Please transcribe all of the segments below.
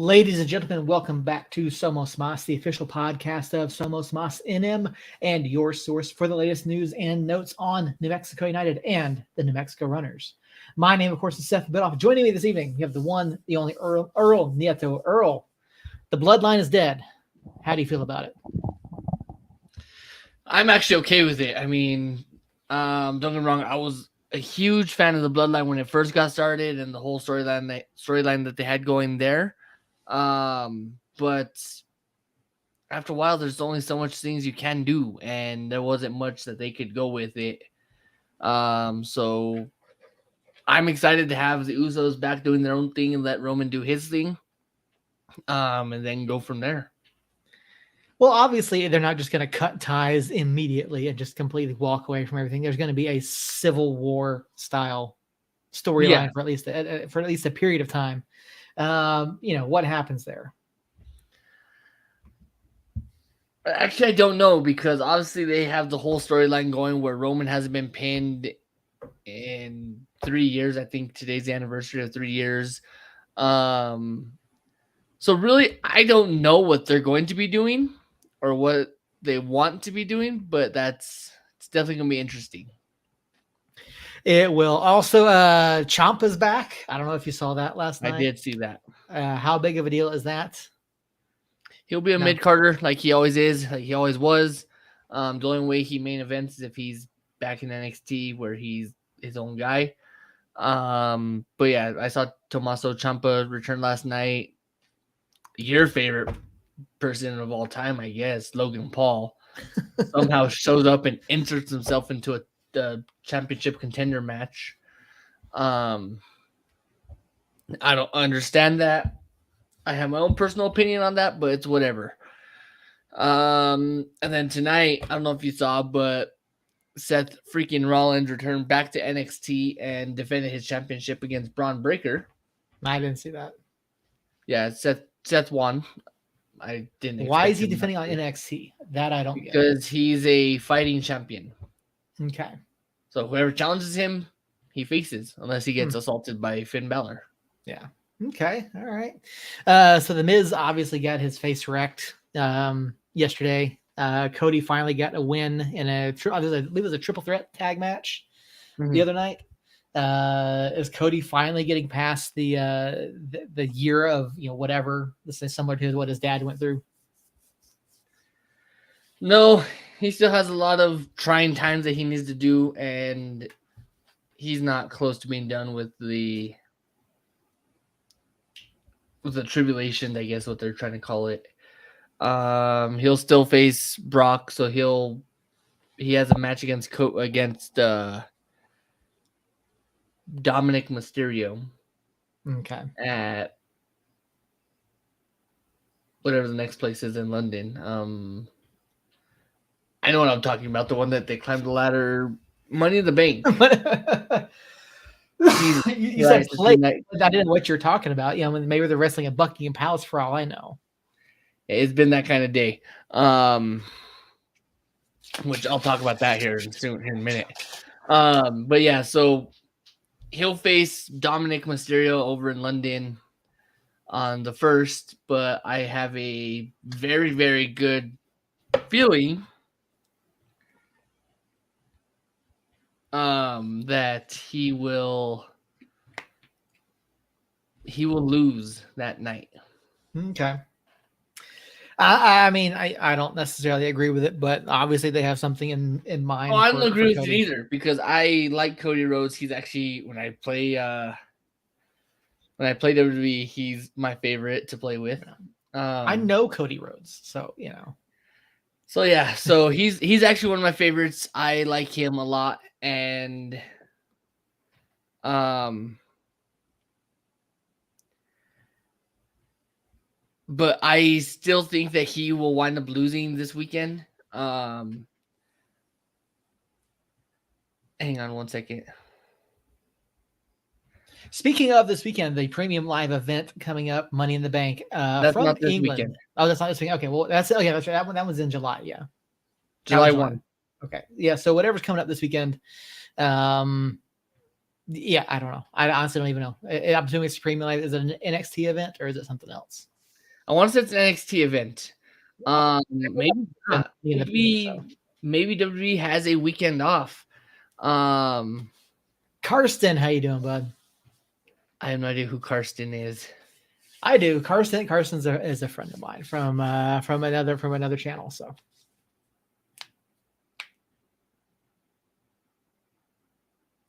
Ladies and gentlemen, welcome back to Somos Mas, the official podcast of Somos Mas NM and your source for the latest news and notes on New Mexico United and the New Mexico Runners. My name, of course, is Seth Bidoff. Joining me this evening, we have the one, the only Earl Nieto. Earl, the bloodline is dead. How do you feel about it? I'm actually okay with it. I mean, don't get me wrong. I was a huge fan of the Bloodline when it first got started and the whole storyline that they had going there. But after a while, there's only so much things you can do, and there wasn't much that they could go with it. So I'm excited to have the Usos back doing their own thing and let Roman do his thing, and then go from there. Well, obviously, they're not just going to cut ties immediately and just completely walk away from everything. There's going to be a Civil War style storyline for at least a period of time. What happens there? Actually, I don't know, because obviously they have the whole storyline going where Roman hasn't been pinned in 3 years. I think today's the anniversary of 3 years. So really, I don't know what they're going to be doing or what they want to be doing, but it's definitely going to be interesting. It will. Also, Ciampa's back. I don't know if you saw that last night. I did see that. How big of a deal is that? He'll be a mid-carder like he always is, like he always was. The only way he main events is if he's back in NXT where he's his own guy. But yeah, I saw Tommaso Ciampa return last night. Your favorite person of all time, I guess, Logan Paul, somehow shows up and inserts himself into a championship contender match. I don't understand that. I have my own personal opinion on that, but it's whatever. And then tonight, I don't know if you saw, but Seth freaking Rollins returned back to NXT and defended his championship against Braun Breaker. I didn't see that. Yeah, Seth won. I didn't. Why is he defending on NXT? That I don't get. Because he's a fighting champion. Okay. So whoever challenges him, he faces, unless he gets assaulted by Finn Balor. Yeah. Okay. All right. So the Miz obviously got his face wrecked yesterday. Cody finally got a win in I believe it was a triple threat tag match the other night. Is Cody finally getting past the year of whatever? This is similar to what his dad went through. No, he still has a lot of trying times that he needs to do, and he's not close to being done with the tribulation, I guess what they're trying to call it. He'll still face Brock, so he has a match against Dominic Mysterio. Okay. At whatever the next place is in London. I know what I'm talking about. The one that they climbed the ladder, Money in the Bank. You said play. I didn't know what you're talking about. Maybe they're wrestling at Buckingham Palace for all I know. It's been that kind of day. Which I'll talk about that here in a minute. But yeah, so he'll face Dominic Mysterio over in London on the 1st, but I have a very, very good feeling that he will lose that night. Okay. I mean, I don't necessarily agree with it, but obviously they have something in mind. Oh, I don't agree with it either, because I like Cody Rhodes. He's actually, when I play WWE, he's my favorite to play with. I know Cody Rhodes, so So yeah, so he's actually one of my favorites. I like him a lot, and but I still think that he will wind up losing this weekend. Hang on one second. Speaking of this weekend, the premium live event coming up, Money in the Bank, that's from not this England. Weekend. Oh, that's not this weekend. Okay, well that's right. That was in July. Yeah, July 1. Okay, yeah. So whatever's coming up this weekend, Yeah, I don't know. I honestly don't even know. I'm assuming it's Premium Live. Is it an NXT event or is it something else? I want to say it's an NXT event. Well, Maybe not. in the past, Maybe so. maybe WWE has a weekend off. Karsten, how you doing, bud? I have no idea who Karsten is. I do. Carson's is a friend of mine from another channel. So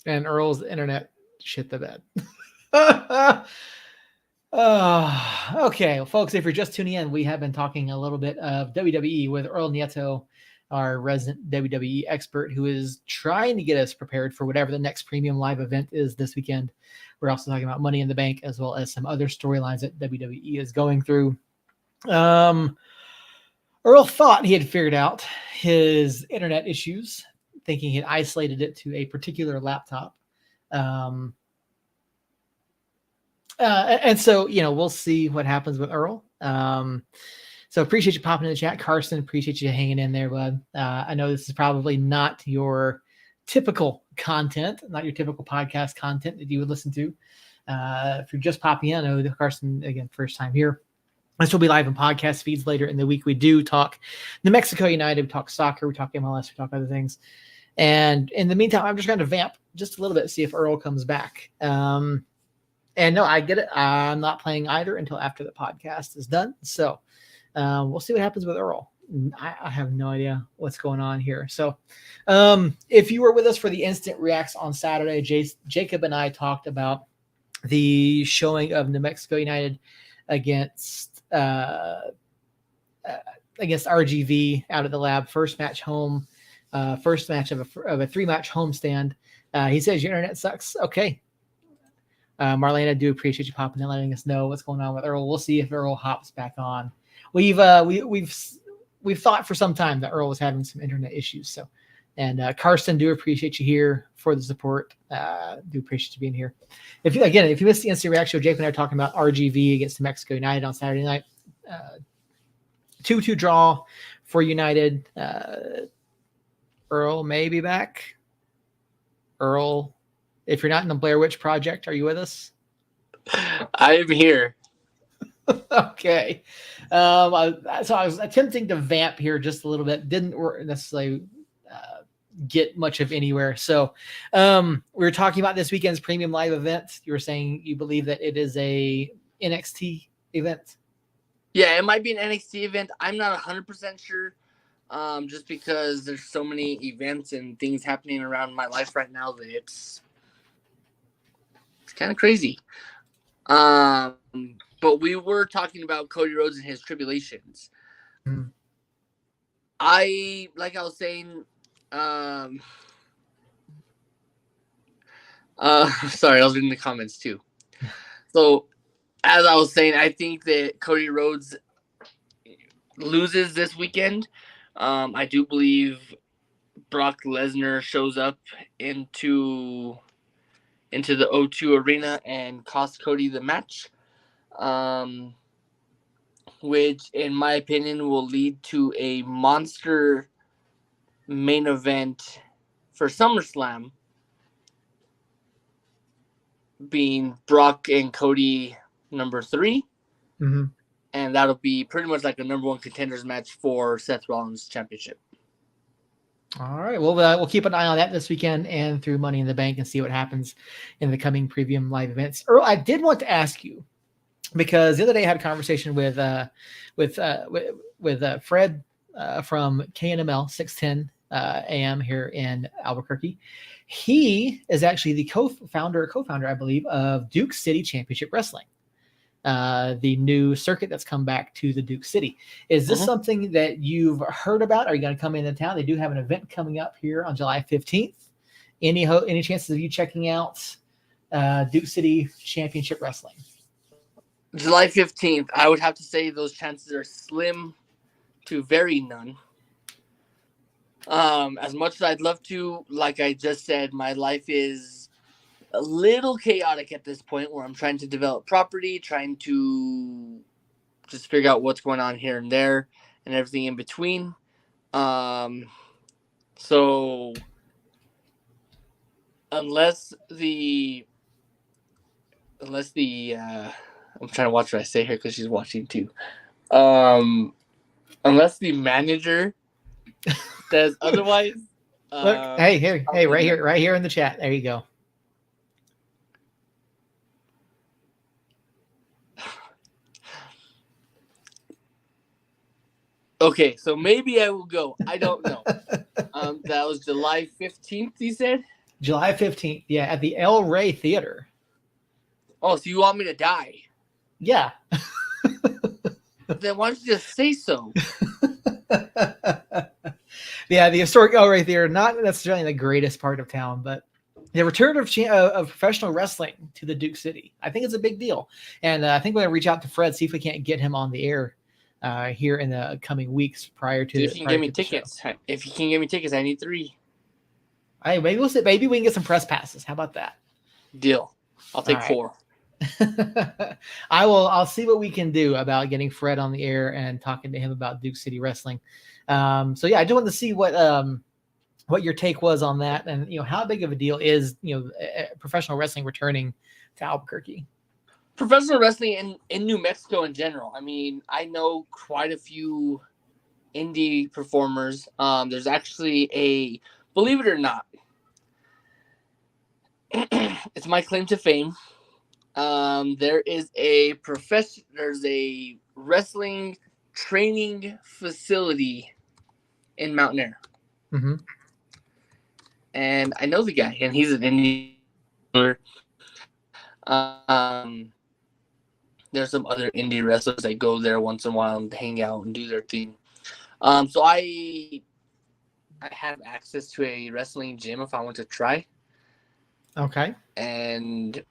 and Earl's internet shit the bed. Okay, well, folks, if you're just tuning in, we have been talking a little bit of WWE with Earl Nieto, our resident WWE expert, who is trying to get us prepared for whatever the next premium live event is this weekend. We're also talking about Money in the Bank as well as some other storylines that WWE is going through. Earl thought he had figured out his internet issues, thinking he had isolated it to a particular laptop. And so, we'll see what happens with Earl. So appreciate you popping in the chat. Carson, appreciate you hanging in there, bud. I know this is probably not your typical content, not your typical podcast content that you would listen to. If you're just popping in, I know Carson, again, first time here. This will be live in podcast feeds later in the week. We do talk New Mexico United, we talk soccer, we talk MLS, we talk other things. And in the meantime, I'm just going to vamp just a little bit, see if Earl comes back. And no, I get it. I'm not playing either until after the podcast is done. So we'll see what happens with Earl. I have no idea what's going on here. So if you were with us for the instant reacts on Saturday, Jacob and I talked about the showing of New Mexico United against RGV out of the lab. First match home, first match of a 3-match homestand. He says your internet sucks. Okay. Marlene, I do appreciate you popping in, letting us know what's going on with Earl. We'll see if Earl hops back on. We've thought for some time that Earl was having some internet issues. So, and Karsten, do appreciate you here for the support. Do appreciate you being here. If you missed the instant reaction, Jake and I are talking about RGV against New Mexico United on Saturday night. 2-2 draw for United. Earl may be back. Earl, if you're not in the Blair Witch Project, are you with us? I am here. Okay. So I was attempting to vamp here just a little bit. Didn't necessarily get much of anywhere. So we were talking about this weekend's premium live event. You were saying you believe that it is a NXT event. Yeah, it might be an NXT event. I'm not 100% sure. Just because there's so many events and things happening around my life right now that it's kind of crazy. But we were talking about Cody Rhodes and his tribulations. Mm-hmm. I was saying, sorry, I was reading the comments too. So, as I was saying, I think that Cody Rhodes loses this weekend. I do believe Brock Lesnar shows up into the O2 arena and costs Cody the match, which, in my opinion, will lead to a monster main event for SummerSlam, being Brock and Cody number 3. Mm-hmm. And that'll be pretty much like a number 1 contenders match for Seth Rollins' championship. All right. Well, we'll keep an eye on that this weekend and through Money in the Bank and see what happens in the coming premium live events. Earl, I did want to ask you, because the other day I had a conversation with Fred from KNML 610 AM here in Albuquerque. He is actually the co-founder, I believe, of Duke City Championship Wrestling. The new circuit that's come back to the Duke City. Is this something that you've heard about? Are you going to come into town? They do have an event coming up here on July 15th. Any chances of you checking out Duke City Championship Wrestling? July 15th, I would have to say those chances are slim to very none. As much as I'd love to, like I just said, my life is a little chaotic at this point where I'm trying to develop property, trying to just figure out what's going on here and there and everything in between. So unless I'm trying to watch what I say here because she's watching too. Unless the manager says otherwise. Look, hey, right here in the chat. There you go. Okay, so maybe I will go. I don't know. That was July 15th, you said? July 15th. Yeah, at the El Rey Theater. Oh, so you want me to die? Yeah. Then why don't you just say so? Yeah, the historic El Rey Theater, not necessarily the greatest part of town, but the return of professional wrestling to the Duke City. I think it's a big deal. And I think we're going to reach out to Fred, see if we can't get him on the air here in the coming weeks prior to. If you can give me tickets, I need 3. Hey, maybe we can get some press passes. How about that? Deal. I'll take All right. 4. I'll see what we can do about getting Fred on the air and talking to him about Duke City wrestling. So yeah, I just wanted to see what your take was on that, and how big of a deal is professional wrestling returning to Albuquerque. Professional wrestling in New Mexico in general. I mean, I know quite a few indie performers. There's actually believe it or not, it's my claim to fame. There's a wrestling training facility in Mountain Air. Mm-hmm. And I know the guy, and he's an indie. There's some other indie wrestlers that go there once in a while and hang out and do their thing. So I have access to a wrestling gym if I want to try. Okay. And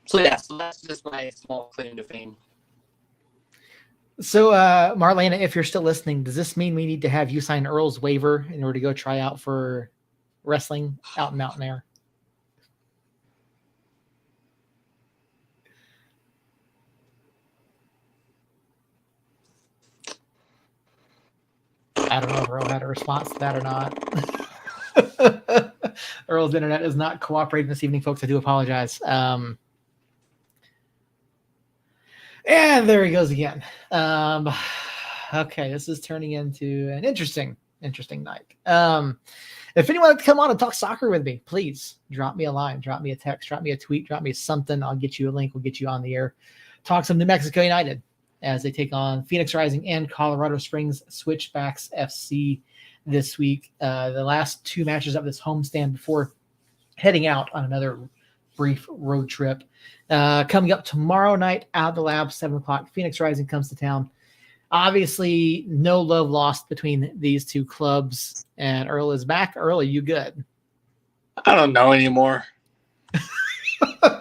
so that's just my small claim to fame. So, Marlena, if you're still listening, does this mean we need to have you sign Earl's waiver in order to go try out for wrestling out in Mountain Air? I don't know if Earl had a response to that or not. Earl's internet is not cooperating this evening, folks. I do apologize. And there he goes again. Okay, this is turning into an interesting night. If anyone would like to come on and talk soccer with me, please drop me a line, drop me a text, drop me a tweet, drop me something. I'll get you a link. We'll get you on the air. Talk some New Mexico United as they take on Phoenix Rising and Colorado Springs Switchbacks FC this week. The last 2 matches of this homestand before heading out on another brief road trip. Coming up tomorrow night out the lab, 7:00. Phoenix Rising comes to town. Obviously, no love lost between these 2 clubs. And Earl is back. Earl, are you good? I don't know anymore.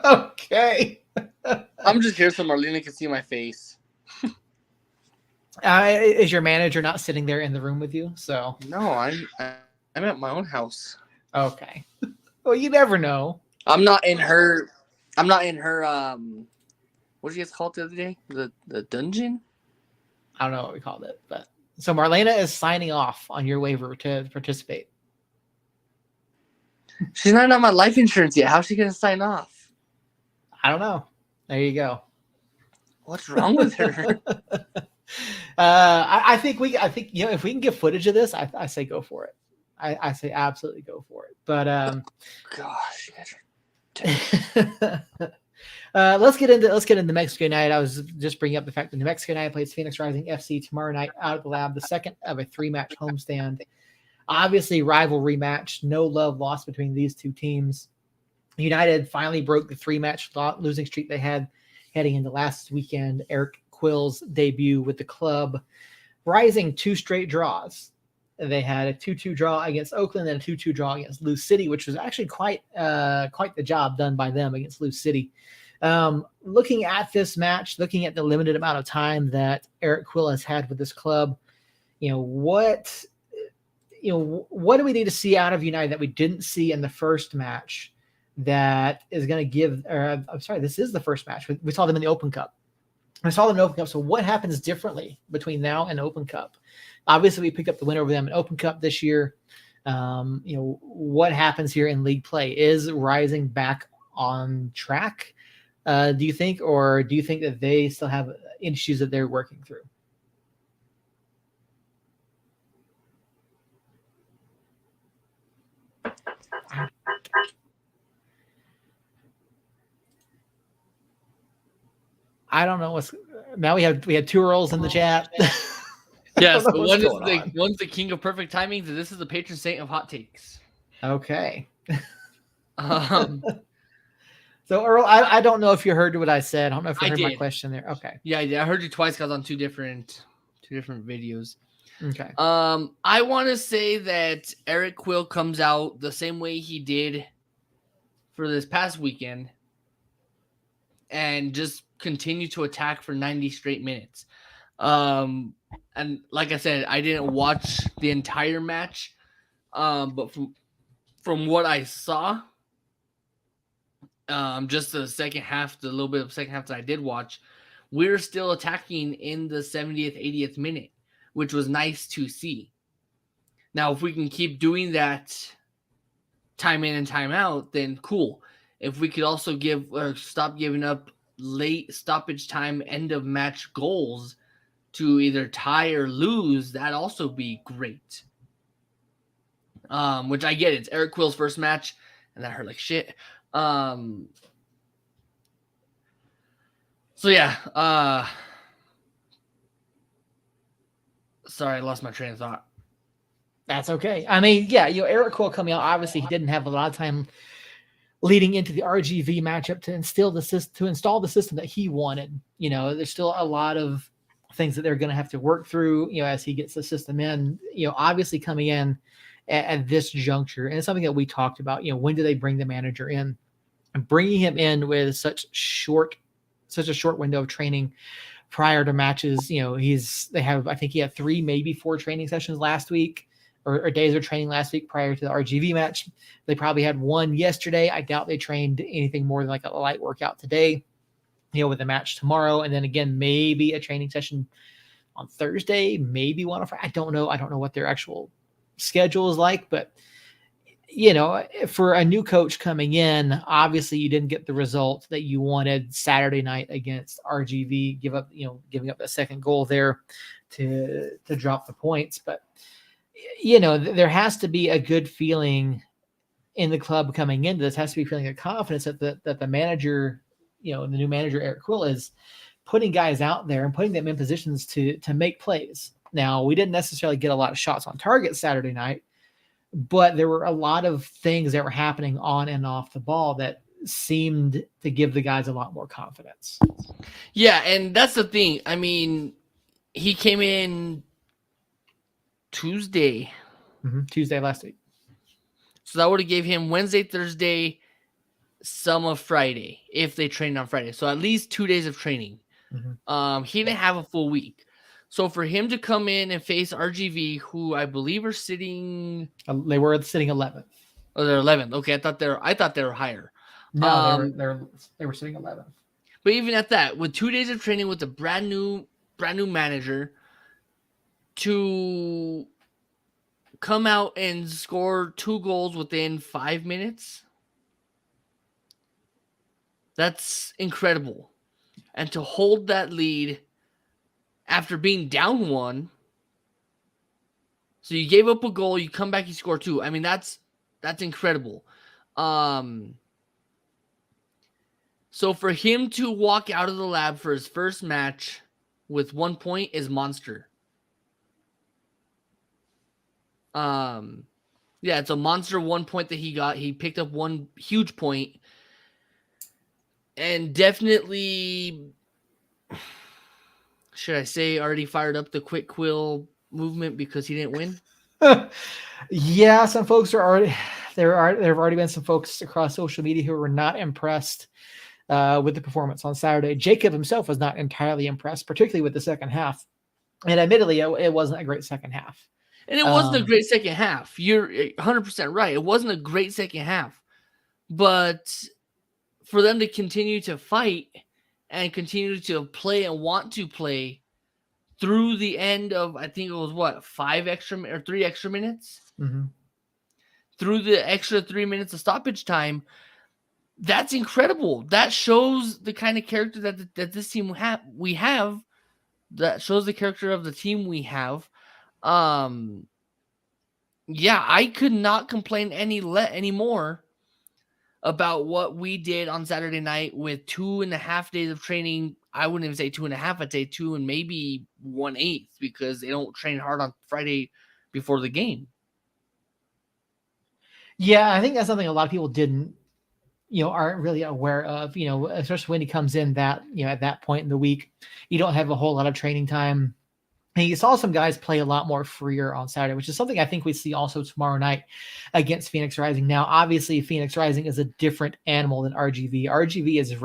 Okay. I'm just here so Marlena can see my face. Is your manager not sitting there in the room with you? So no, I'm at my own house. Okay. Well, you never know. I'm not in her. What did you guys call it the other day? The dungeon? I don't know what we called it, but so Marlena is signing off on your waiver to participate. She's not on my life insurance yet. How's she gonna sign off? I don't know. There you go. What's wrong with her? I think if we can get footage of this, I say go for it. I say absolutely go for it. But gosh, let's get into Mexico United. I was just bringing up the fact that New Mexico United plays Phoenix Rising FC tomorrow night out at the lab, the second of a 3-match homestand. Obviously, rivalry match. No love lost between these 2 teams. United finally broke the 3-match losing streak they had heading into last weekend. Eric Quill's debut with the club. Rising 2 straight draws. They had a 2-2 draw against Oakland and a 2-2 draw against Lou City, which was actually quite the job done by them against Lou City. Looking at this match, looking at the limited amount of time that Eric Quill has had with this club, what do we need to see out of United that we didn't see in the first match that is going to give, this is the first match. We saw them in the Open Cup. So what happens differently between now and Open Cup? Obviously, we picked up the win over them in Open Cup this year. What happens here in league play? Is Rising back on track? Do you think, or do you think that they still have issues that they're working through? I don't know what's now. We had two Earls in the chat. Yes, but one's the king of perfect timings, and this is the patron saint of hot takes. Okay. So Earl, I don't know if you heard what I said. I don't know if you heard my question there. Okay. Yeah, I heard you twice. Cause on two different videos. Okay. I want to say that Eric Quill comes out the same way he did for this past weekend, and just continue to attack for 90 straight minutes. And like I said, I didn't watch the entire match, but from what I saw, just the second half, the little bit of second half that I did watch, we're still attacking in the 70th, 80th minute, which was nice to see. Now, if we can keep doing that time in and time out, then cool. If we could also stop giving up late stoppage time, end of match goals to either tie or lose, that'd also be great. Which I get, it's Eric Quill's first match, and that hurt like shit. So yeah, sorry, I lost my train of thought. That's okay. I mean, yeah, Eric Quill coming out, obviously he didn't have a lot of time leading into the RGV matchup to install the system that he wanted. There's still a lot of things that they're going to have to work through, as he gets the system in, obviously coming in at this juncture. And it's something that we talked about, when do they bring the manager in? And bringing him in with such a short window of training prior to matches, I think he had 3, maybe 4 training sessions last week, or days of training last week prior to the RGV match. They probably had one yesterday. I doubt they trained anything more than like a light workout today, with the match tomorrow. And then again, maybe a training session on Thursday, maybe one on Friday. I don't know what their actual schedule is like, but for a new coach coming in, obviously you didn't get the result that you wanted Saturday night against RGV, giving up a second goal there to drop the points. But, there has to be a good feeling in the club coming into this, has to be feeling of confidence that the manager, the new manager, Eric Quill, is putting guys out there and putting them in positions to make plays. Now, we didn't necessarily get a lot of shots on target Saturday night, but there were a lot of things that were happening on and off the ball that seemed to give the guys a lot more confidence. Yeah, and that's the thing. I mean, he came in Tuesday last week. So that would have gave him Wednesday, Thursday, some of Friday, if they trained on Friday. So at least 2 days of training. He didn't have a full week. So for him to come in and face RGV, who I believe are sitting... They were sitting 11th. Oh, they're 11th. Okay, I thought they were higher. No, they were sitting 11th. But even at that, with 2 days of training with a brand new manager, to come out and score 2 goals within 5 minutes, that's incredible. And to hold that lead after being down 1, so you gave up a goal, you come back, you score 2. I mean, that's incredible. So for him to walk out of the lab for his first match with 1 point is monster. Yeah, it's a monster 1 point that he got. He picked up 1 huge point, and definitely, should I say, already fired up the quick Quill movement because he didn't win. Yeah, some folks there have already been some folks across social media who were not impressed with the performance on Saturday. Jacob himself was not entirely impressed, particularly with the second half. And admittedly, it wasn't a great second half. And it wasn't a great second half. You're 100% right. It wasn't a great second half. But for them to continue to fight and continue to play and want to play through the end of, I think it was 3 extra minutes. through the extra 3 minutes of stoppage time. That's incredible. That shows the kind of character that this team we have. That shows the character of the team we have. Yeah, I could not complain anymore about what we did on Saturday night with 2.5 days of training. I wouldn't even say 2.5, I'd say 2 and maybe 1/8 because they don't train hard on Friday before the game. Yeah, I think that's something a lot of people aren't really aware of, especially when he comes in that, at that point in the week, you don't have a whole lot of training time. And you saw some guys play a lot more freer on Saturday, which is something I think we see also tomorrow night against Phoenix Rising. Now, obviously, Phoenix Rising is a different animal than RGV. RGV is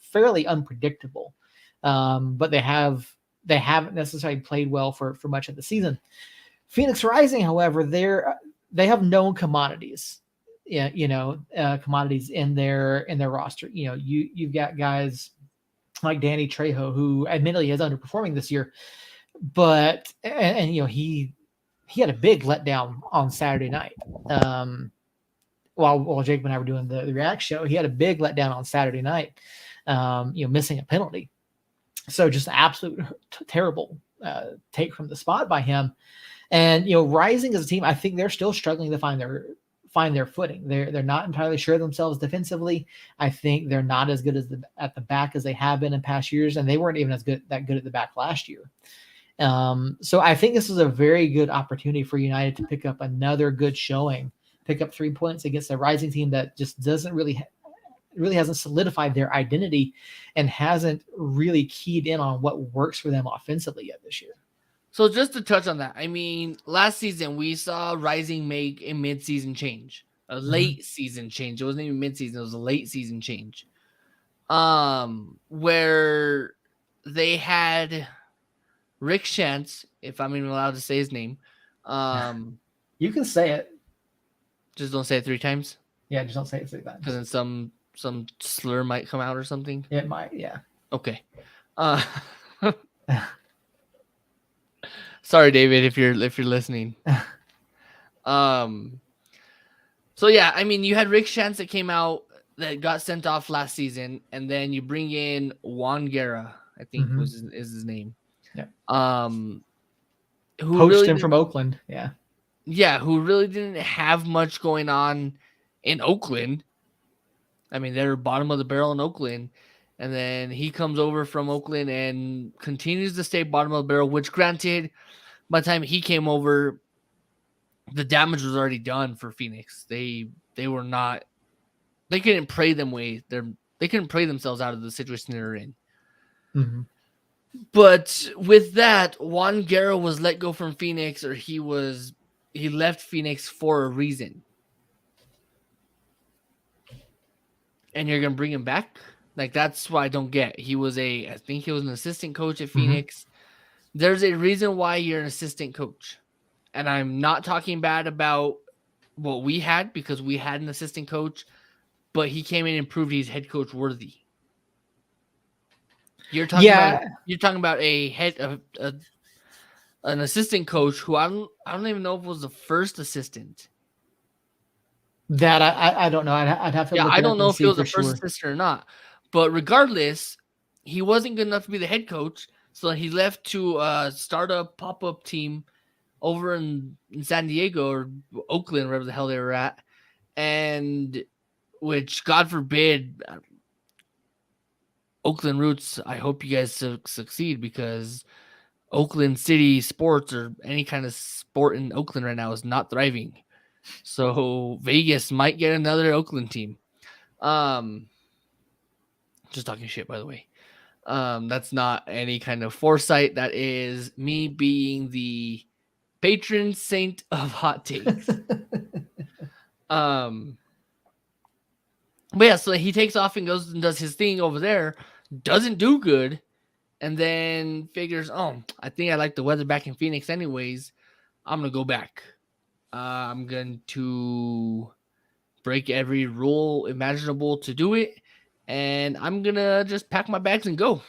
fairly unpredictable, but they haven't necessarily played well for much of the season. Phoenix Rising, however, they have known commodities. Yeah, commodities in their roster. You've got guys like Danny Trejo, who admittedly is underperforming this year, but he had a big letdown on Saturday night. While Jacob and I were doing the React show, he had a big letdown on Saturday night. Missing a penalty. So just absolute terrible take from the spot by him. And Rising as a team, I think they're still struggling to find their footing. They're not entirely sure themselves defensively. I think they're not as good at the back as they have been in past years, and they weren't even that good at the back last year. So I think this is a very good opportunity for United to pick up another good showing, pick up 3 points against a Rising team that just doesn't really hasn't solidified their identity and hasn't really keyed in on what works for them offensively yet this year. So just to touch on that, I mean, last season we saw Rising make a mid-season change, a late season change. It wasn't even mid-season; it was a late season change, where they had Rick Shantz, if I'm even allowed to say his name. You can say it. Just don't say it 3 times. Yeah, just don't say it 3 times. Because then some slur might come out or something. It might, yeah. Okay. Sorry, David, if you're listening. So yeah, I mean, you had Rick Shantz that came out that got sent off last season, and then you bring in Juan Guerra, I think is his name. Yeah. Who poached him from Oakland. Yeah. Yeah, who really didn't have much going on in Oakland. I mean, they're bottom of the barrel in Oakland. And then he comes over from Oakland and continues to stay bottom of the barrel, which granted, by the time he came over, the damage was already done for Phoenix. They couldn't pray they couldn't pray themselves out of the situation they're in. Mm-hmm. But with that, Juan Guerra was let go from Phoenix, or he left Phoenix for a reason. And you're going to bring him back? Like, that's what I don't get. I think he was an assistant coach at Phoenix. There's a reason why you're an assistant coach. And I'm not talking bad about what we had, because we had an assistant coach, but he came in and proved he's head coach worthy. You're talking about an assistant coach who I don't even know if it was the first assistant. That I don't know. I'd have to. Yeah, look I don't know if he was the sure. first assistant or not. But regardless, he wasn't good enough to be the head coach, so he left to start a pop-up team over in San Diego or Oakland, wherever the hell they were at, and which, God forbid, Oakland Roots, I hope you guys succeed, because Oakland City sports or any kind of sport in Oakland right now is not thriving. So Vegas might get another Oakland team. Just talking shit, by the way. That's not any kind of foresight. That is me being the patron saint of hot takes. But yeah, so he takes off and goes and does his thing over there, doesn't do good, and then figures, I think I like the weather back in Phoenix anyways. I'm going to go back. I'm going to break every rule imaginable to do it, and I'm going to just pack my bags and go.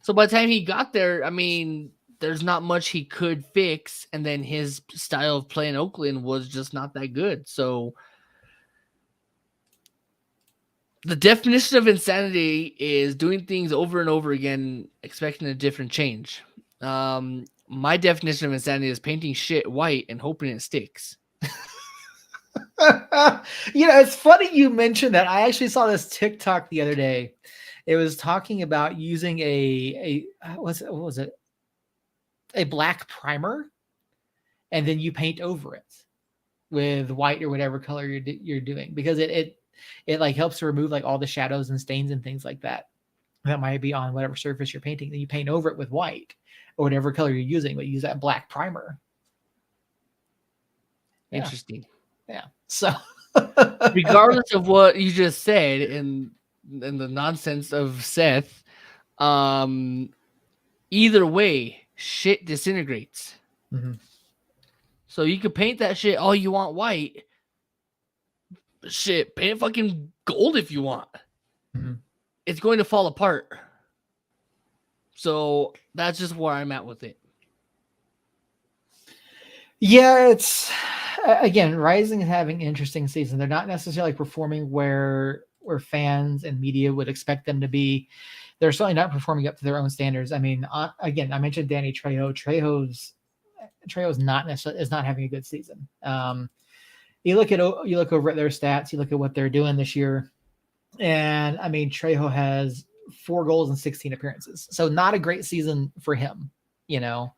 So by the time he got there, I mean, there's not much he could fix, and then his style of play in Oakland was just not that good. So the definition of insanity is doing things over and over again, expecting a different change. My definition of insanity is painting shit white and hoping it sticks. It's funny you mentioned that. I actually saw this TikTok the other day. It was talking about using what was it? A black primer, and then you paint over it with white or whatever color you're doing, because it like helps to remove like all the shadows and stains and things like that might be on whatever surface you're painting. Then you paint over it with white or whatever color you're using, but use that black primer. Interesting. Yeah. So regardless of what you just said and the nonsense of Seth, either way, shit disintegrates. Mm-hmm. So you could paint that shit all you want white. Shit, paint it fucking gold if you want. Mm-hmm. It's going to fall apart. So that's just where I'm at with it. Yeah, it's again, Rising is having an interesting season. They're not necessarily performing where fans and media would expect them to be. They're certainly not performing up to their own standards. I mean, again, I mentioned Danny Trejo. Trejo's not necessarily is not having a good season. You look over at their stats, you look at what they're doing this year, and I mean, Trejo has 4 goals and 16 appearances, so not a great season for him. I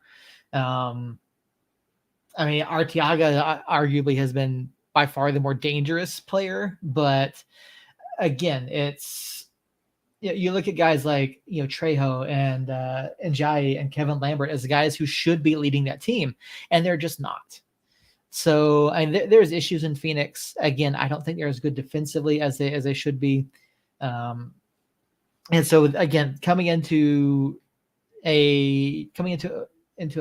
mean, Arteaga arguably has been by far the more dangerous player, but again, it's you look at guys like Trejo and Njai and Kevin Lambert as the guys who should be leading that team, and they're just not. So there's issues in Phoenix. Again, I don't think they're as good defensively as they should be. And so again, coming into a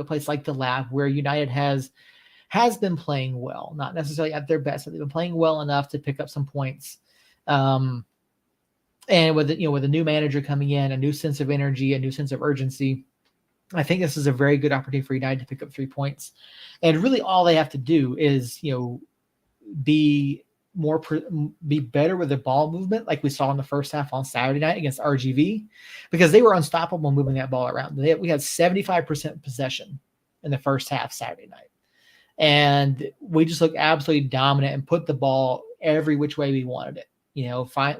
place like the Lab, where United has been playing well, not necessarily at their best, but they've been playing well enough to pick up some points. And with a new manager coming in, a new sense of energy, a new sense of urgency, I think this is a very good opportunity for United to pick up 3 points. And really all they have to do is, be better with the ball movement, like we saw in the first half on Saturday night against RGV, because they were unstoppable moving that ball around. We had 75% possession in the first half Saturday night. And we just looked absolutely dominant and put the ball every which way we wanted it. We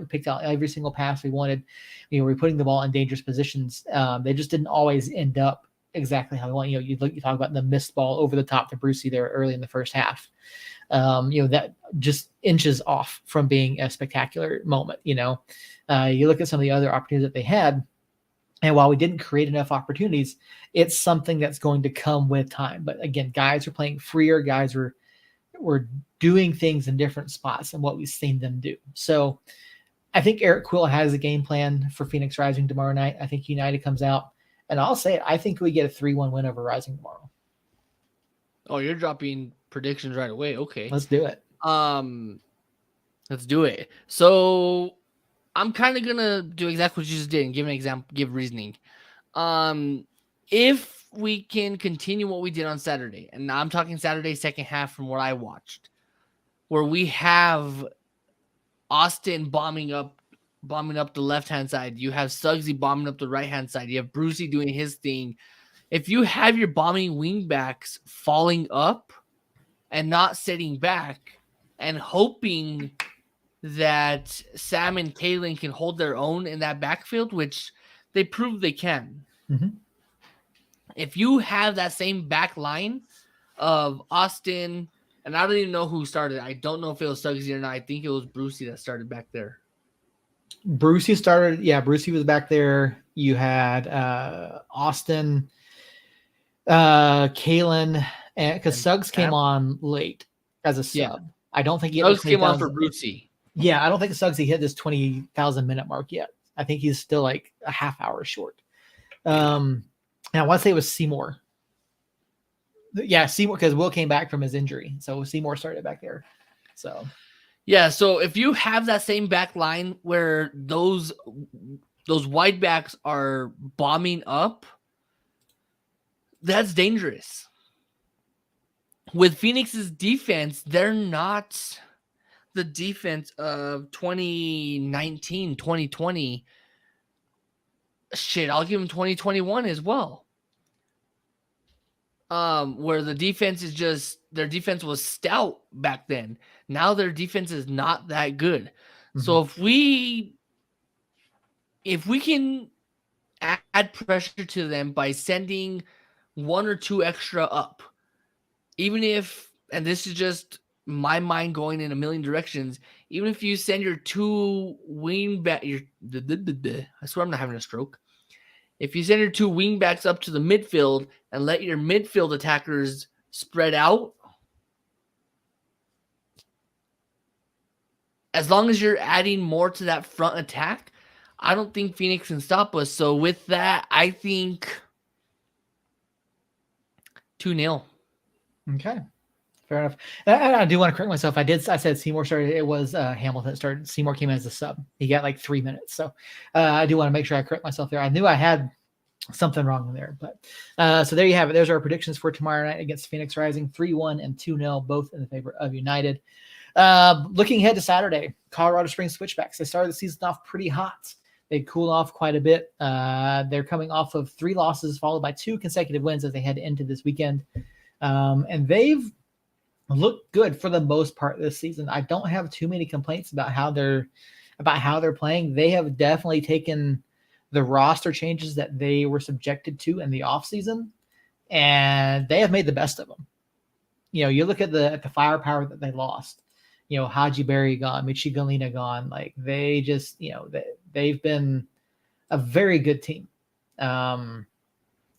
picked out every single pass we wanted. We were putting the ball in dangerous positions. They just didn't always end up exactly how we want. You talk about the missed ball over the top to Brucey there early in the first half. That just inches off from being a spectacular moment. You look at some of the other opportunities that they had, and while we didn't create enough opportunities, it's something that's going to come with time. But again, guys are playing freer. Guys were doing things in different spots than what we've seen them do. So I think Eric Quill has a game plan for Phoenix Rising tomorrow night. I think United comes out, and I'll say it, I think we get a 3-1 win over Rising tomorrow. Oh, you're dropping predictions right away. Okay. Let's do it. Let's do it. So I'm kind of gonna do exactly what you just did and give an example, give reasoning. If we can continue what we did on Saturday, and I'm talking Saturday second half from what I watched, where we have Austin bombing up the left-hand side, you have Suggsy bombing up the right-hand side, you have Brucey doing his thing. If you have your bombing wingbacks falling up and not sitting back and hoping that Sam and Kaylin can hold their own in that backfield, which they prove they can. Mm-hmm. If you have that same back line of Austin, and I don't even know who started. I don't know if it was Suggsy or not. I think it was Brucey that started back there. Brucey started. Yeah, Brucey was back there. You had Austin, Kaylin, because Suggs came on late as a sub. Yeah. I don't think Suggs came on for Brucey. Yeah, I don't think Suggsy hit this 20,000 minute mark yet. I think he's still like a half hour short. And I want to say it was Seymour. Yeah, Seymour, because Will came back from his injury, so Seymour started back there. So yeah, so if you have that same back line where those wide backs are bombing up, that's dangerous. With Phoenix's defense, they're not the defense of 2019, 2020. Shit, I'll give them 2021 as well. Where the defense is just, their defense was stout back then. Now their defense is not that good. Mm-hmm. So if we can add pressure to them by sending one or two extra up, even if, and this is just my mind going in a million directions, even if you send your two wing back, I swear I'm not having a stroke. If you send your two wing backs up to the midfield and let your midfield attackers spread out, as long as you're adding more to that front attack, I don't think Phoenix can stop us. So with that, I think 2-0. Okay. Fair enough. And I do want to correct myself. I said Seymour started. It was Hamilton that started. Seymour came in as a sub. He got like 3 minutes. So I do want to make sure I correct myself there. I knew I had something wrong there. But so there you have it. There's our predictions for tomorrow night against Phoenix Rising. 3-1 and 2-0, both in the favor of United. Looking ahead to Saturday, Colorado Springs Switchbacks. They started the season off pretty hot. They cooled off quite a bit. They're coming off of 3 losses, followed by 2 consecutive wins as they head into this weekend. And they've looked good for the most part this season. I don't have too many complaints about how they're playing. They have definitely taken the roster changes that they were subjected to in the offseason, and they have made the best of them. You know, you look at the firepower that they lost. You know, Haji Berry gone, Michi Galina gone. Like they just, they've been a very good team.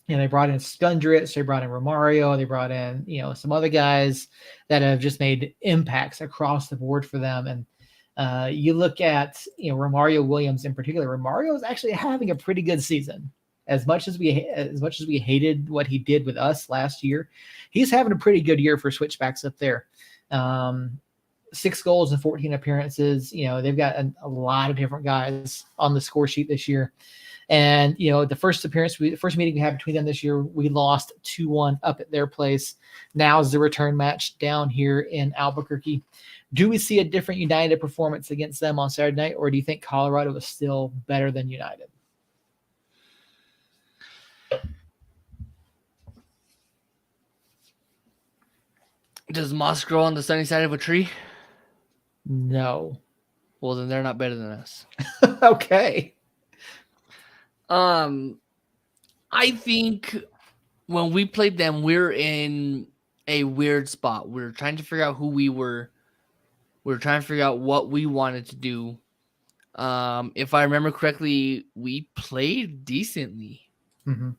They brought in Skundrits, they brought in Romario, they brought in, some other guys that have just made impacts across the board for them. And you look at, Romario Williams in particular. Romario is actually having a pretty good season. As much as we hated what he did with us last year, he's having a pretty good year for Switchbacks up there. 6 goals and 14 appearances. They've got a lot of different guys on the score sheet this year. And, the first meeting we had between them this year, we lost 2-1 up at their place. Now is the return match down here in Albuquerque. Do we see a different United performance against them on Saturday night, or do you think Colorado is still better than United? Does moss grow on the sunny side of a tree? No. Well, then they're not better than us. Okay. I think when we played them, we're in a weird spot. We're trying to figure out who we were. We're trying to figure out what we wanted to do. If I remember correctly, we played decently. Mm-hmm.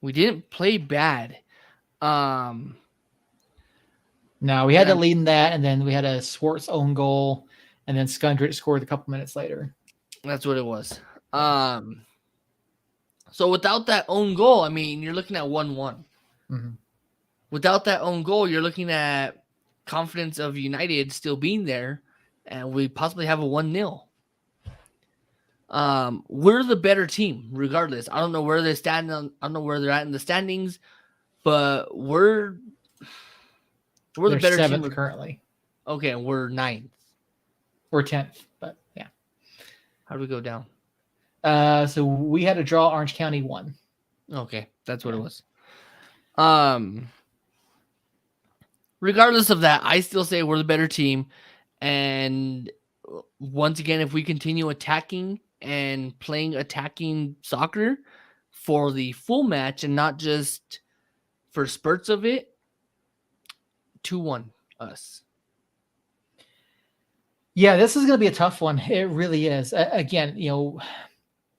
We didn't play bad. No, we had to lead in that, and then we had a Swartz own goal, and then Skundrich scored a couple minutes later. That's what it was. So without that own goal, I mean, you're looking at 1-1. Mm-hmm. Without that own goal, you're looking at confidence of United still being there, and we possibly have a 1-0. We're the better team, regardless. I don't know where they're standing. I don't know where they're at in the standings, but we're the better 7th team currently. Okay, we're 9th. We're 10th, but yeah. How do we go down? So we had to draw. Orange County 1. Okay, that's what it was. Regardless of that, I still say we're the better team. And once again, if we continue attacking and playing attacking soccer for the full match and not just for spurts of it, 2-1 us. Yeah, this is going to be a tough one. It really is. Again,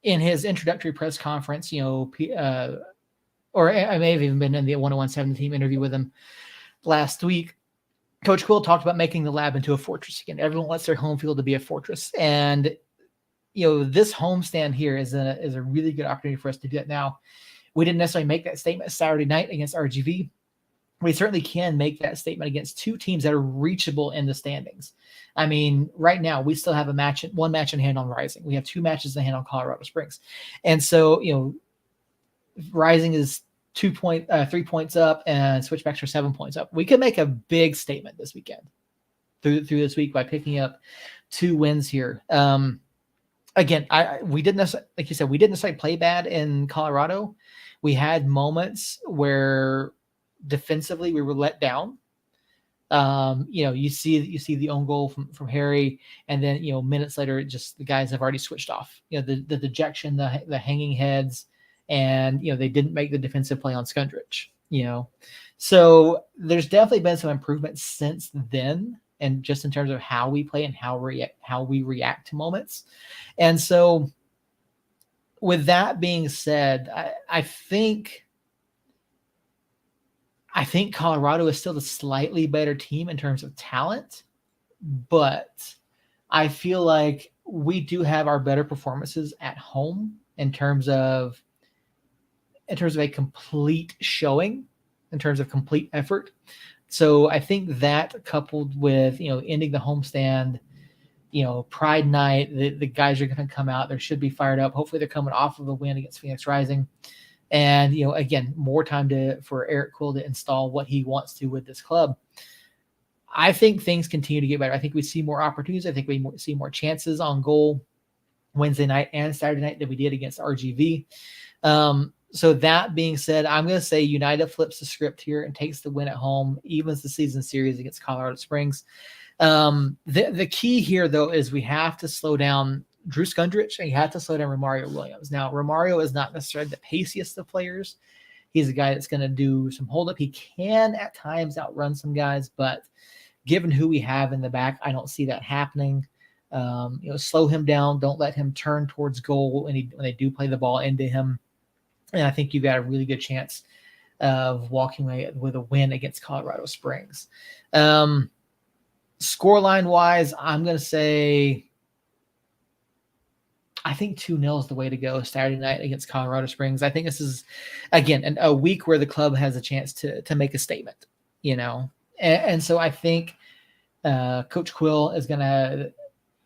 in his introductory press conference, or I may have even been in the 101.7 team interview with him last week, Coach Quill talked about making the lab into a fortress again. Everyone wants their home field to be a fortress. And, this homestand here is a really good opportunity for us to do that. Now, we didn't necessarily make that statement Saturday night against RGV. We certainly can make that statement against 2 teams that are reachable in the standings. I mean, right now we still have one match in hand on Rising. We have 2 matches in hand on Colorado Springs. And so, Rising is 3 points up and Switchbacks are 7 points up. We could make a big statement this weekend through this week by picking up 2 wins here. Again, we didn't necessarily, like you said, we didn't necessarily play bad in Colorado. We had moments where defensively we were let down. You see the own goal from Harry, and then minutes later, just the guys have already switched off. The dejection, the hanging heads, and they didn't make the defensive play on Skundrich. So there's definitely been some improvement since then, and just in terms of how we play and how we react to moments. And so, with that being said, I think Colorado is still the slightly better team in terms of talent, but I feel like we do have our better performances at home in terms of a complete showing, in terms of complete effort. So I think that, coupled with ending the homestand, Pride Night, the guys are going to come out. They should be fired up. Hopefully, they're coming off of a win against Phoenix Rising. And, again, more time for Eric Quill to install what he wants to with this club. I think things continue to get better. I think we see more opportunities. I think we see more chances on goal Wednesday night and Saturday night than we did against RGV. So that being said, I'm going to say United flips the script here and takes the win at home, evens the season series against Colorado Springs. The key here, though, is we have to slow down Drew Skundrich, and you have to slow down Romario Williams. Now, Romario is not necessarily the paciest of players. He's a guy that's going to do some hold-up. He can, at times, outrun some guys, but given who we have in the back, I don't see that happening. Slow him down. Don't let him turn towards goal when they do play the ball into him. And I think you've got a really good chance of walking away with a win against Colorado Springs. Scoreline-wise, I'm going to say I think 2-0 is the way to go Saturday night against Colorado Springs. I think this is, again, a week where the club has a chance to make a statement, And so I think Coach Quill is going to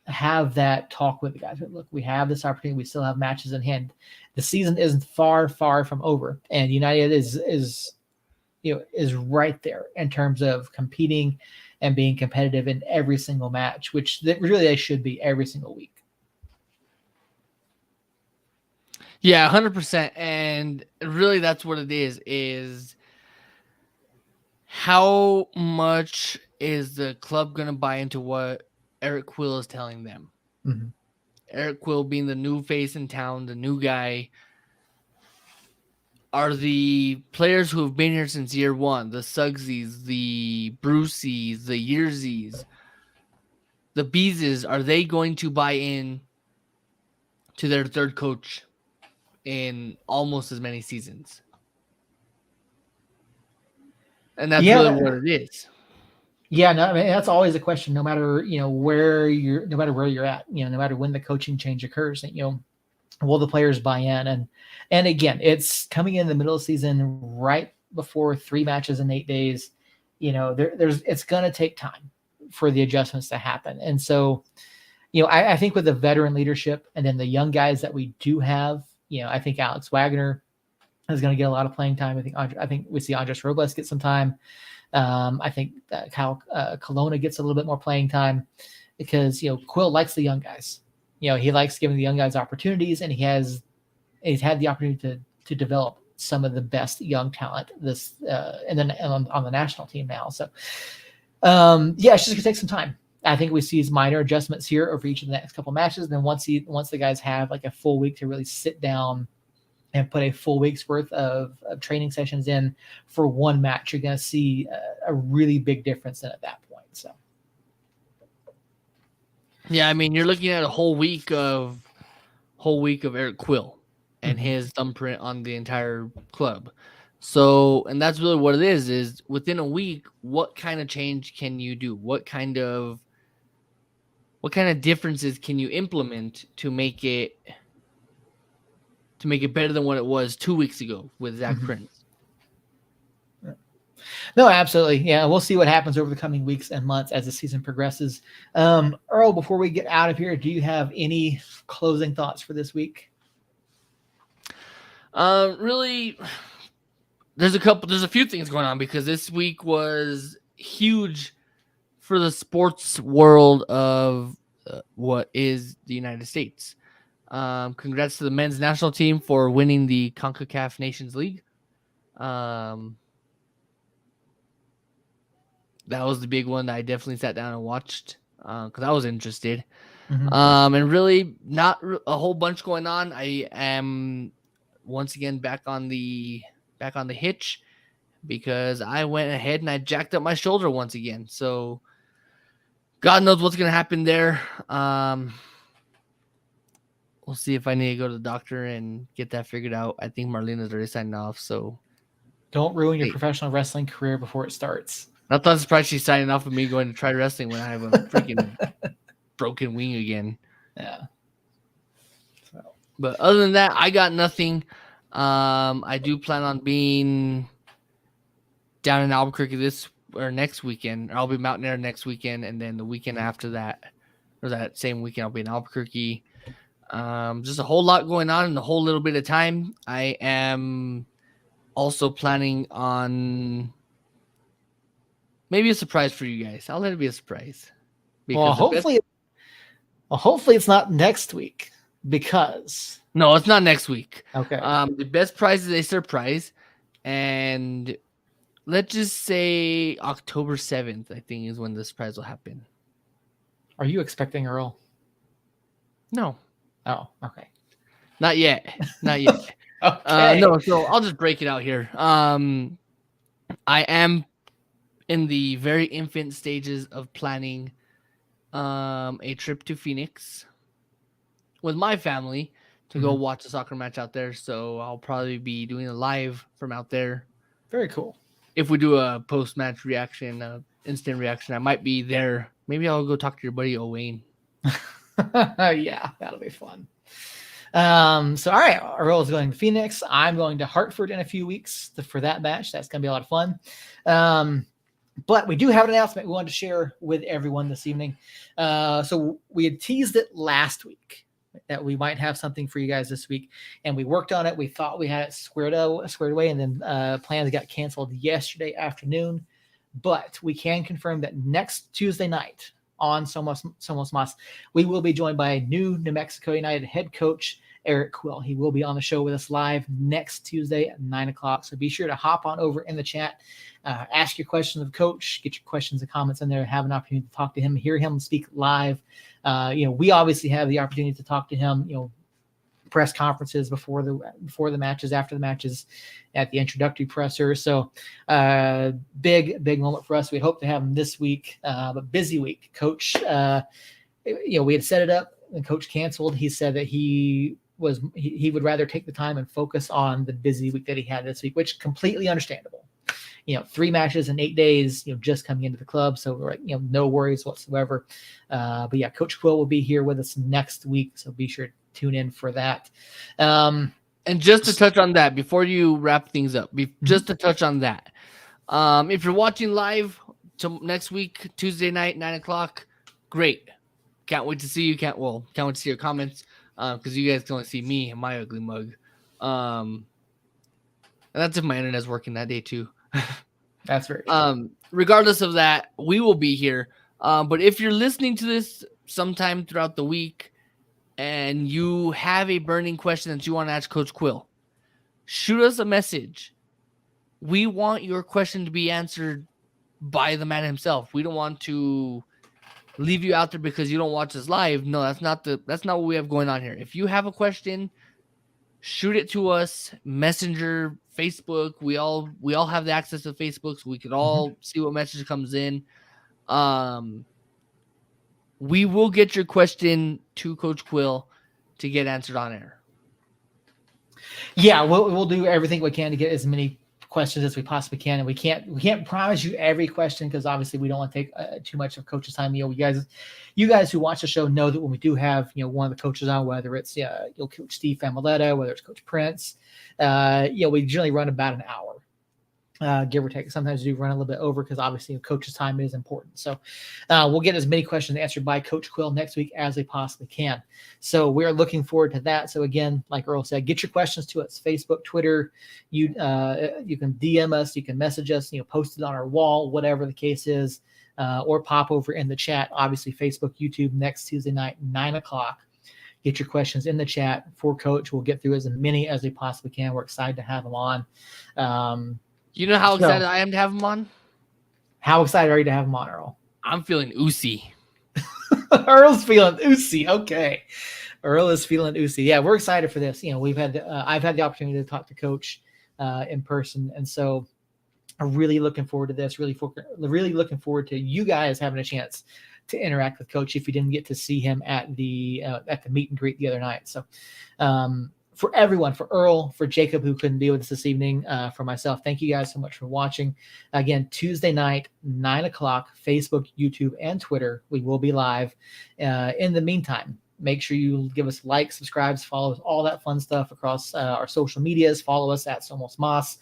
have that talk with the guys. Look, we have this opportunity. We still have matches in hand. The season isn't far from over, and United is right there in terms of competing and being competitive in every single match, which really they should be every single week. Yeah, 100%. And really that's what it is how much is the club going to buy into what Eric Quill is telling them? Mm-hmm. Eric Quill being the new face in town, the new guy. Are the players who have been here since year one, the Sugsies, the Bruceys, the Yearsies, the Beeses, are they going to buy in to their third coach in almost as many seasons? And that's really what it is. Yeah, no, I mean, that's always a question, no matter where you're at, no matter when the coaching change occurs, will the players buy in? And again, it's coming in the middle of the season, right before 3 matches in 8 days. It's going to take time for the adjustments to happen. And so, I think with the veteran leadership and then the young guys that we do have, I think Alex Wagner is going to get a lot of playing time. I think we see Andres Robles get some time. I think Kyle Colonna gets a little bit more playing time because Quill likes the young guys. He likes giving the young guys opportunities, and he's had the opportunity to develop some of the best young talent and then on the national team now. So it's just gonna take some time. I think we see his minor adjustments here over each of the next couple matches. And then once the guys have like a full week to really sit down and put a full week's worth of training sessions in for one match, you're going to see a really big difference then at that point. So, yeah, I mean, you're looking at a whole week of Eric Quill and his thumbprint on the entire club. So, and that's really what it is within a week, what kind of change can you do? What kind of differences can you implement to make it better than what it was 2 weeks ago with Zach Prince? No, absolutely. Yeah, we'll see what happens over the coming weeks and months as the season progresses. Earl, before we get out of here, do you have any closing thoughts for this week? Really, there's a few things going on because this week was huge for the sports world of what is the United States. Congrats to the men's national team for winning the CONCACAF Nations League. That was the big one that I definitely sat down and watched because I was interested. And really not a whole bunch going on. I am once again back on the hitch because I went ahead and I jacked up my shoulder once again. So God knows what's going to happen there. We'll see if I need to go to the doctor and get that figured out. I think Marlena's already signed off, so don't ruin your professional wrestling career before it starts. I'm not surprised she's signing off with me going to try wrestling when I have a freaking broken wing again. Yeah. So, but other than that, I got nothing. I do plan on being down in Albuquerque this or next weekend. I'll be Mountain Air next weekend, and then the weekend after that, or that same weekend, I'll be in Albuquerque. Just a whole lot going on in a whole little bit of time. I am also planning on maybe a surprise for you guys. I'll let it be a surprise. Well, hopefully it's not next week because no, it's not next week. Okay. The best prize is a surprise, and let's just say October 7th, I think, is when this prize will happen. Are you expecting Earl? No. Oh, okay. Not yet. Okay. No, so I'll just break it out here. I am in the very infant stages of planning a trip to Phoenix with my family to go watch a soccer match out there. So I'll probably be doing a live from out there. Very cool. If we do a post-match reaction, instant reaction, I might be there. Maybe I'll go talk to your buddy Owain. Yeah, that'll be fun. So all right, Earl is going to Phoenix. I'm going to Hartford in a few weeks for that match. That's going to be a lot of fun. But we do have an announcement we wanted to share with everyone this evening. So we had teased it last week that we might have something for you guys this week, and we worked on it. We thought we had it squared away, and then plans got canceled yesterday afternoon. But we can confirm that next Tuesday night on Somos Mas, we will be joined by new New Mexico United head coach Eric Quill. He will be on the show with us live next Tuesday at 9:00. So be sure to hop on over in the chat, ask your questions of Coach, get your questions and comments in there, have an opportunity to talk to him, hear him speak live. We obviously have the opportunity to talk to him, press conferences before the matches, after the matches, at the introductory presser. So big moment for us. We hope to have him this week, but busy week. Coach, we had set it up and Coach canceled. He said that he would rather take the time and focus on the busy week that he had this week, which completely understandable. 3 matches in 8 days, just coming into the club. So we're no worries whatsoever. But yeah, Coach Quill will be here with us next week. So be sure to tune in for that. And just to touch on that before you wrap things up, just to touch on that. If you're watching live next week, Tuesday night, 9:00, great. Can't wait to see you. Can't wait to see your comments. Because you guys can only see me and my ugly mug. And that's if my internet's working that day too. That's very true. Regardless of that, we will be here. But if you're listening to this sometime throughout the week and you have a burning question that you want to ask Coach Quill, shoot us a message. We want your question to be answered by the man himself. We don't want to leave you out there because you don't watch us live. No, that's not what we have going on here. If you have a question, shoot it to us, Messenger, Facebook. We all have the access to Facebook, so we could all see what message comes in. We will get your question to Coach Quill to get answered on air. Yeah, we'll do everything we can to get as many questions as we possibly can, and we can't promise you every question because obviously we don't want to take too much of Coach's time. You guys who watch the show know that when we do have one of the coaches on, whether it's Coach Steve Famoletta, whether it's Coach Prince, we generally run about an hour. give or take. Sometimes we do run a little bit over because obviously coach's time is important. So we'll get as many questions answered by Coach Quill next week as we possibly can. So we're looking forward to that. So again, like Earl said, get your questions to us, Facebook, Twitter. You can DM us, you can message us, post it on our wall, whatever the case is, or pop over in the chat. Obviously, Facebook, YouTube next Tuesday night, 9:00. Get your questions in the chat for Coach. We'll get through as many as we possibly can. We're excited to have him on. You know how excited I am to have him on? How excited are you to have him on, Earl? I'm feeling oozy. Earl's feeling oozy. Okay. Earl is feeling oozy. Yeah, we're excited for this. We've had I've had the opportunity to talk to Coach in person. And so I'm really looking forward to this. Really looking forward to you guys having a chance to interact with Coach if you didn't get to see him at the meet and greet the other night. So for everyone, for Earl, for Jacob, who couldn't be with us this evening, for myself, thank you guys so much for watching. Again, Tuesday night, 9:00, Facebook, YouTube, and Twitter. We will be live. In the meantime, make sure you give us likes, subscribes, follows, all that fun stuff across our social medias. Follow us at Somos Moss.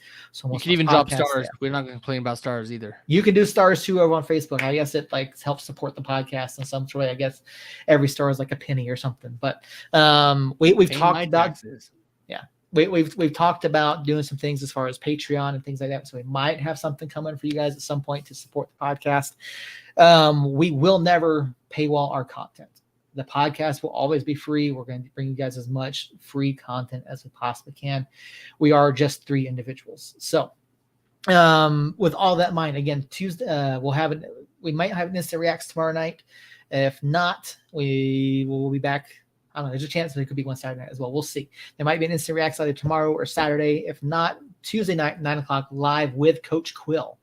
You can even drop stars. We're not going to complain about stars either. You can do stars too over on Facebook. I guess it helps support the podcast in some way. I guess every star is like a penny or something. But we've talked about taxes. Yeah. We've talked about doing some things as far as Patreon and things like that. So we might have something coming for you guys at some point to support the podcast. We will never paywall our content. The podcast will always be free. We're going to bring you guys as much free content as we possibly can. We are just 3 individuals. So with all that in mind, again, Tuesday, we might have an instant reacts tomorrow night. If not, we will be back. I don't know. There's a chance there could be one Saturday night as well. We'll see. There might be an instant reacts either tomorrow or Saturday. If not, Tuesday night, 9:00 live with Coach Quill.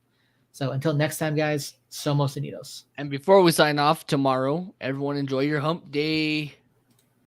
So until next time, guys, Somos Unidos. And before we sign off tomorrow, everyone enjoy your hump day.